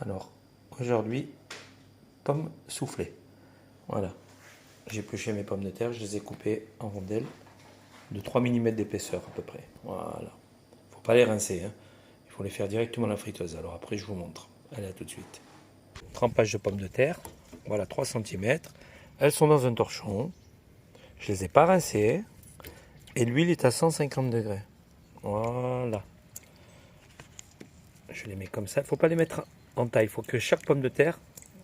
Alors, aujourd'hui, pommes soufflées. Voilà. J'ai épluché mes pommes de terre, je les ai coupées en rondelles de 3 mm d'épaisseur à peu près. Voilà. Faut pas les rincer, hein. Il faut les faire directement à la friteuse. Alors après, je vous montre. Allez, à tout de suite. Trempage de pommes de terre. Voilà, 3 cm. Elles sont dans un torchon. Je les ai pas rincées. Et l'huile est à 150 degrés. Voilà. Je les mets comme ça. Il ne faut pas les mettre en taille. Il faut que chaque pomme de terre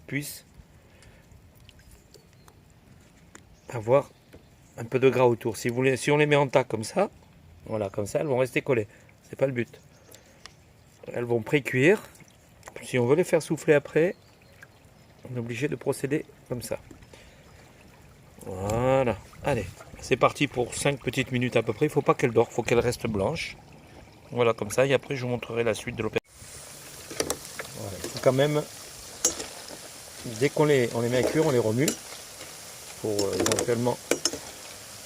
puisse avoir un peu de gras autour. Si on les met en tas comme ça, voilà, comme ça, elles vont rester collées. C'est pas le but. Elles vont pré-cuire. Si on veut les faire souffler après, on est obligé de procéder comme ça. Voilà. Allez, c'est parti pour 5 petites minutes à peu près. Il ne faut pas qu'elles dorent, il faut qu'elles restent blanches. Voilà, comme ça. Et après, je vous montrerai la suite de l'opération. Voilà, il faut quand même, dès qu'on les met à cuire, on les remue pour éventuellement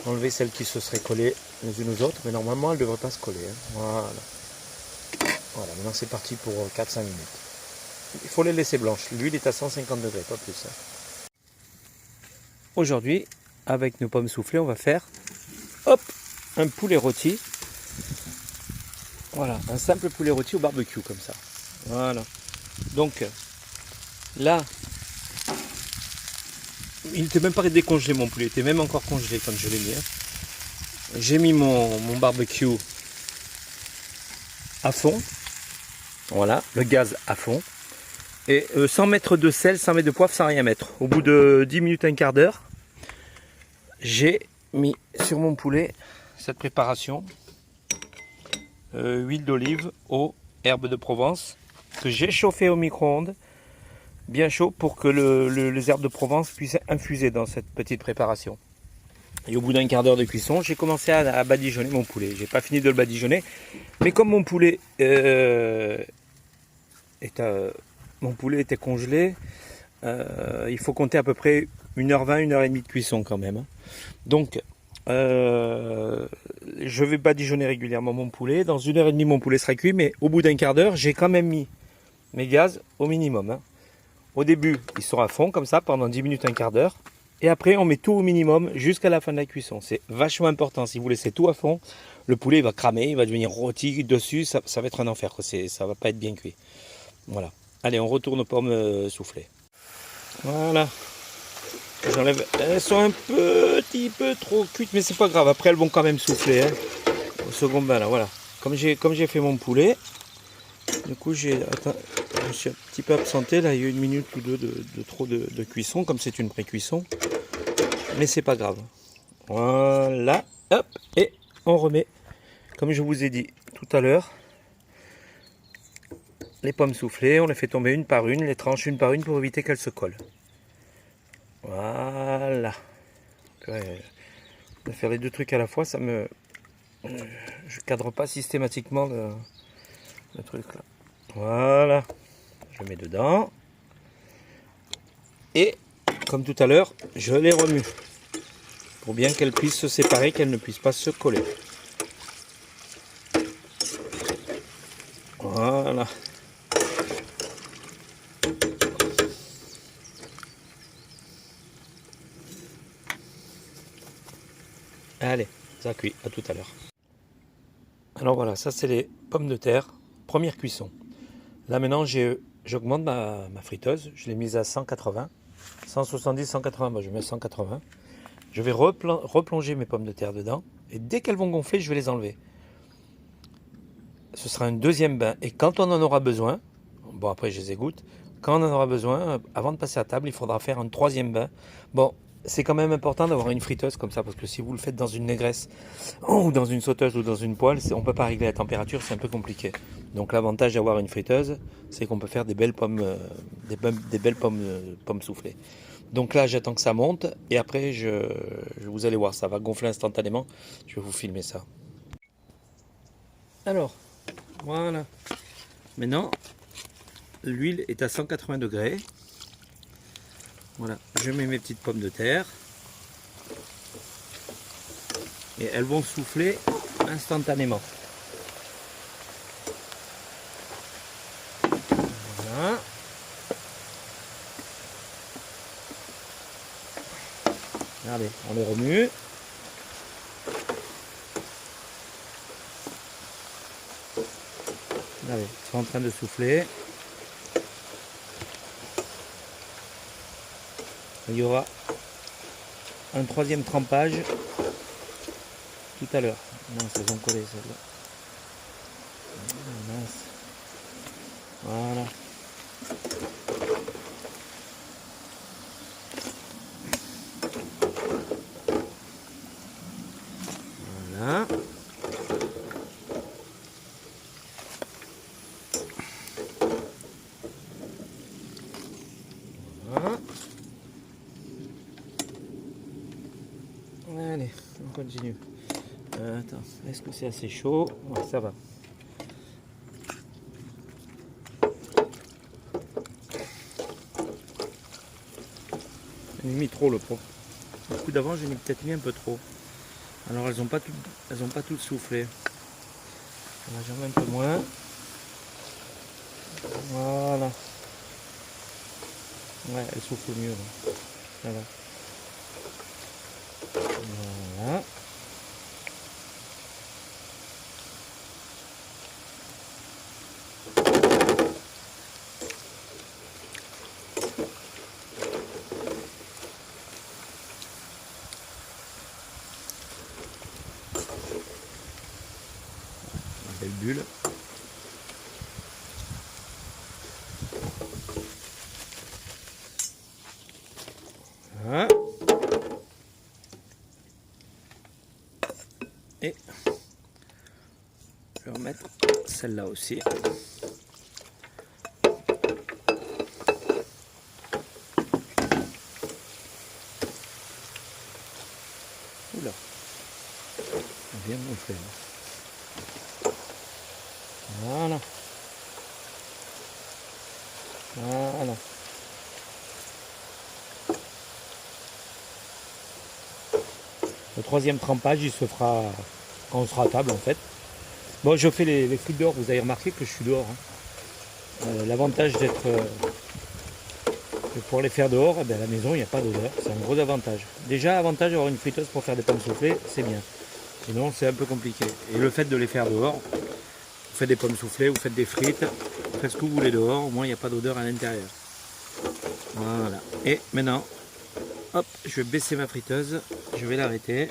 enlever celles qui se seraient collées les unes aux autres. Mais normalement, elles ne devraient pas se coller, hein. Voilà. Voilà, maintenant c'est parti pour 4-5 minutes. Il faut les laisser blanches. L'huile est à 150 degrés, pas plus. Aujourd'hui, avec nos pommes soufflées, on va faire hop, un poulet rôti. Voilà, un simple poulet rôti au barbecue comme ça. Voilà. Donc là, il n'était même pas décongelé mon poulet, il était même encore congelé quand je l'ai mis. J'ai mis mon barbecue à fond. Voilà, le gaz à fond. Et sans mettre de sel, sans mettre de poivre, sans rien mettre. Au bout de 10 minutes, un quart d'heure, j'ai mis sur mon poulet cette préparation. Huile d'olive, eau, herbes de Provence, que j'ai chauffé au micro-ondes, bien chaud, pour que les herbes de Provence puissent infuser dans cette petite préparation. Et au bout d'un quart d'heure de cuisson, j'ai commencé à badigeonner mon poulet. J'ai pas fini de le badigeonner, mais comme mon poulet était congelé, il faut compter à peu près 1h20, 1h30 de cuisson quand même. Donc, je vais badigeonner régulièrement mon poulet. Dans 1h30, mon poulet sera cuit, mais au bout d'un quart d'heure, j'ai quand même mis mes gaz au minimum. Au début, ils sont à fond, comme ça, pendant 10 minutes, un quart d'heure. Et après, on met tout au minimum jusqu'à la fin de la cuisson. C'est vachement important. Si vous laissez tout à fond, le poulet il va cramer, il va devenir rôti dessus. Ça va être un enfer, quoi. Ça va pas être bien cuit. Voilà. Allez, on retourne aux pommes soufflées. Voilà. J'enlève. Elles sont un petit peu trop cuites, mais c'est pas grave. Après, elles vont quand même souffler. Au second bain, là, voilà. Comme j'ai fait mon poulet, du coup, je me suis un petit peu absenté. Là, il y a 1 minute ou deux de trop de cuisson, comme c'est une pré-cuisson. Mais c'est pas grave. Voilà. Hop. Et on remet, comme je vous ai dit tout à l'heure, les pommes soufflées. On les fait tomber une par une, les tranches une par une pour éviter qu'elles se collent. Voilà. De faire les deux trucs à la fois, je cadre pas systématiquement le truc là. Voilà. Je mets dedans. Et comme tout à l'heure, je les remue. Pour bien qu'elles puissent se séparer, qu'elles ne puissent pas se coller. Voilà. Allez, ça cuit, à tout à l'heure. Alors voilà, ça c'est les pommes de terre, première cuisson. Là maintenant j'augmente ma friteuse, je l'ai mise à 180, 170, 180, moi je mets 180. Je vais replonger mes pommes de terre dedans et dès qu'elles vont gonfler, je vais les enlever. Ce sera un deuxième bain et quand on en aura besoin, bon après je les égoutte, quand on en aura besoin, avant de passer à table, il faudra faire un troisième bain. Bon, c'est quand même important d'avoir une friteuse comme ça parce que si vous le faites dans une négresse ou dans une sauteuse ou dans une poêle, on ne peut pas régler la température, c'est un peu compliqué. Donc l'avantage d'avoir une friteuse, c'est qu'on peut faire des belles pommes, pommes soufflées. Donc là, j'attends que ça monte et après, vous allez voir, ça va gonfler instantanément. Je vais vous filmer ça. Alors, voilà. Maintenant, l'huile est à 180 degrés. Voilà, je mets mes petites pommes de terre. Et elles vont souffler instantanément. Voilà. Allez, on les remue. Allez, ils sont en train de souffler. Il y aura un troisième trempage tout à l'heure. Non, elles ont collé celles-là. Voilà. Voilà. Voilà. Allez, on continue. Attends, est-ce que c'est assez chaud? Ouais, ça va. J'ai mis trop le coup d'avant, j'ai peut-être mis un peu trop. Alors elles n'ont pas toutes soufflé. On va jamais un peu moins. Voilà. Ouais, elles soufflent mieux. Là. Voilà. Voilà. Une belle bulle. Voilà. Et je vais remettre celle-là aussi. Oula, bien gonflé. Voilà. Voilà. Le troisième trempage, il se fera quand on sera à table en fait. Bon, je fais les frites dehors, vous avez remarqué que je suis dehors. Hein. L'avantage d'être de pouvoir les faire dehors, eh bien, à la maison il n'y a pas d'odeur, c'est un gros avantage. Déjà, avantage d'avoir une friteuse pour faire des pommes soufflées, c'est bien. Sinon, c'est un peu compliqué. Et le fait de les faire dehors, vous faites des pommes soufflées, vous faites des frites, vous faites ce que vous voulez dehors, au moins il n'y a pas d'odeur à l'intérieur. Voilà. Et maintenant, hop, je vais baisser ma friteuse, je vais l'arrêter.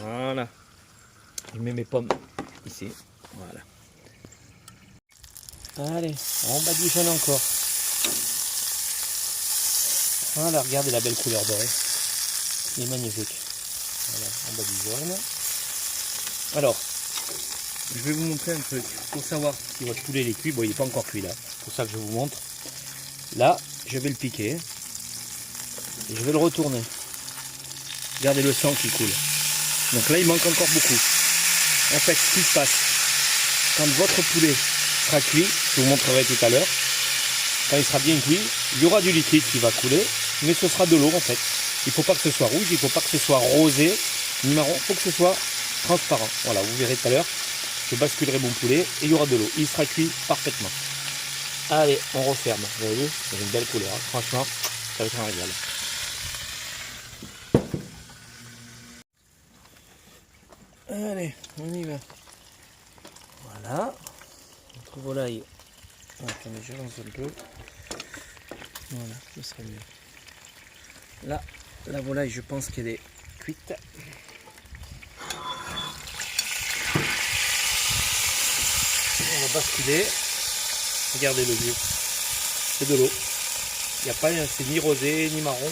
Voilà. Je mets mes pommes ici. Voilà. Allez, on badigeonne encore. Voilà, regardez la belle couleur dorée. Il est magnifique. Voilà, on badigeonne. Alors, je vais vous montrer un truc. Pour savoir si votre poulet est cuit, bon il n'est pas encore cuit là. C'est pour ça que je vous montre. Là, je vais le piquer. Et je vais le retourner. Regardez le sang qui coule. Donc là, il manque encore beaucoup. En fait, ce qui se passe, quand votre poulet sera cuit, je vous montrerai tout à l'heure, quand il sera bien cuit, il y aura du liquide qui va couler, mais ce sera de l'eau en fait. Il ne faut pas que ce soit rouge, il ne faut pas que ce soit rosé, ni marron, il faut que ce soit transparent. Voilà, vous verrez tout à l'heure, je basculerai mon poulet et il y aura de l'eau. Il sera cuit parfaitement. Allez, on referme. Vous avez vu, c'est une belle couleur. Hein. Franchement, ça va être un régal. Allez, on y va. Voilà. Notre volaille. Attendez, je lance un peu. Voilà, ce serait mieux. Là, la volaille, je pense qu'elle est cuite. On va basculer. Regardez le jus. C'est de l'eau. Il n'y a pas, c'est ni rosé, ni marron.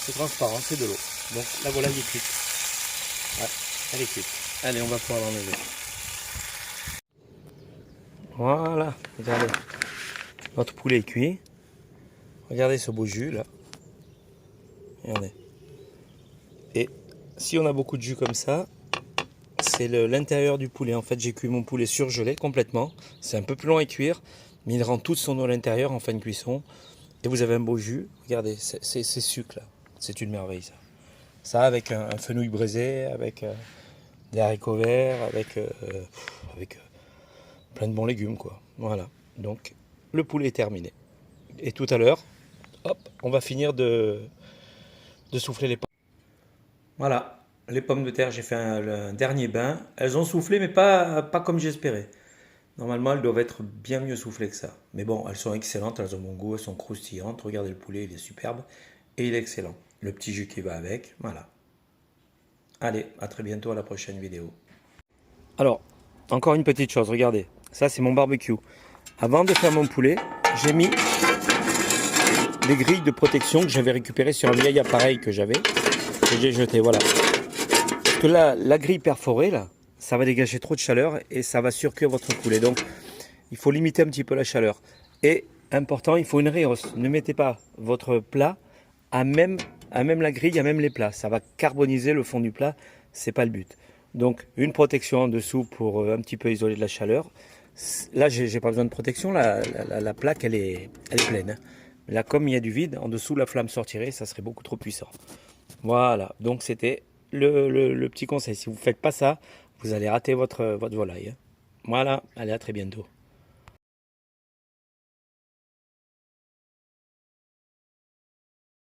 C'est transparent, c'est de l'eau. Donc la volaille est cuite. Ouais, elle est cuite. Allez, on va pouvoir l'enlever. Voilà, regardez. Notre poulet est cuit. Regardez ce beau jus là. Regardez. Et si on a beaucoup de jus comme ça, c'est l'intérieur du poulet. En fait, j'ai cuit mon poulet surgelé complètement. C'est un peu plus long à cuire, mais il rend toute son eau à l'intérieur en fin de cuisson. Et vous avez un beau jus. Regardez, c'est sucre là. C'est une merveille ça. Ça avec un fenouil braisé, avec des haricots verts, avec plein de bons légumes quoi. Voilà. Donc le poulet est terminé. Et tout à l'heure, hop, on va finir de souffler les pommes. Voilà, les pommes de terre, j'ai fait un dernier bain. Elles ont soufflé, mais pas comme j'espérais. Normalement, elles doivent être bien mieux soufflées que ça. Mais bon, elles sont excellentes, elles ont bon goût, elles sont croustillantes. Regardez le poulet, il est superbe et il est excellent. Le petit jus qui va avec, voilà. Allez, à très bientôt à la prochaine vidéo. Alors, encore une petite chose, regardez. Ça, c'est mon barbecue. Avant de faire mon poulet, j'ai mis des grilles de protection que j'avais récupérées sur un vieil appareil que j'avais. Que j'ai jeté, voilà. Parce que là, la grille perforée, là, ça va dégager trop de chaleur et ça va surcuire votre poulet. Donc, il faut limiter un petit peu la chaleur. Et, important, il faut une rehausse. Ne mettez pas votre plat à même la grille, à même les plats. Ça va carboniser le fond du plat, c'est pas le but. Donc, une protection en dessous pour un petit peu isoler de la chaleur. Là, j'ai pas besoin de protection, la plaque, elle est pleine. Hein. Là, comme il y a du vide, en dessous, la flamme sortirait, ça serait beaucoup trop puissant. Voilà, donc c'était le petit conseil. Si vous ne faites pas ça, vous allez rater votre volaille. Hein. Voilà, allez, à très bientôt.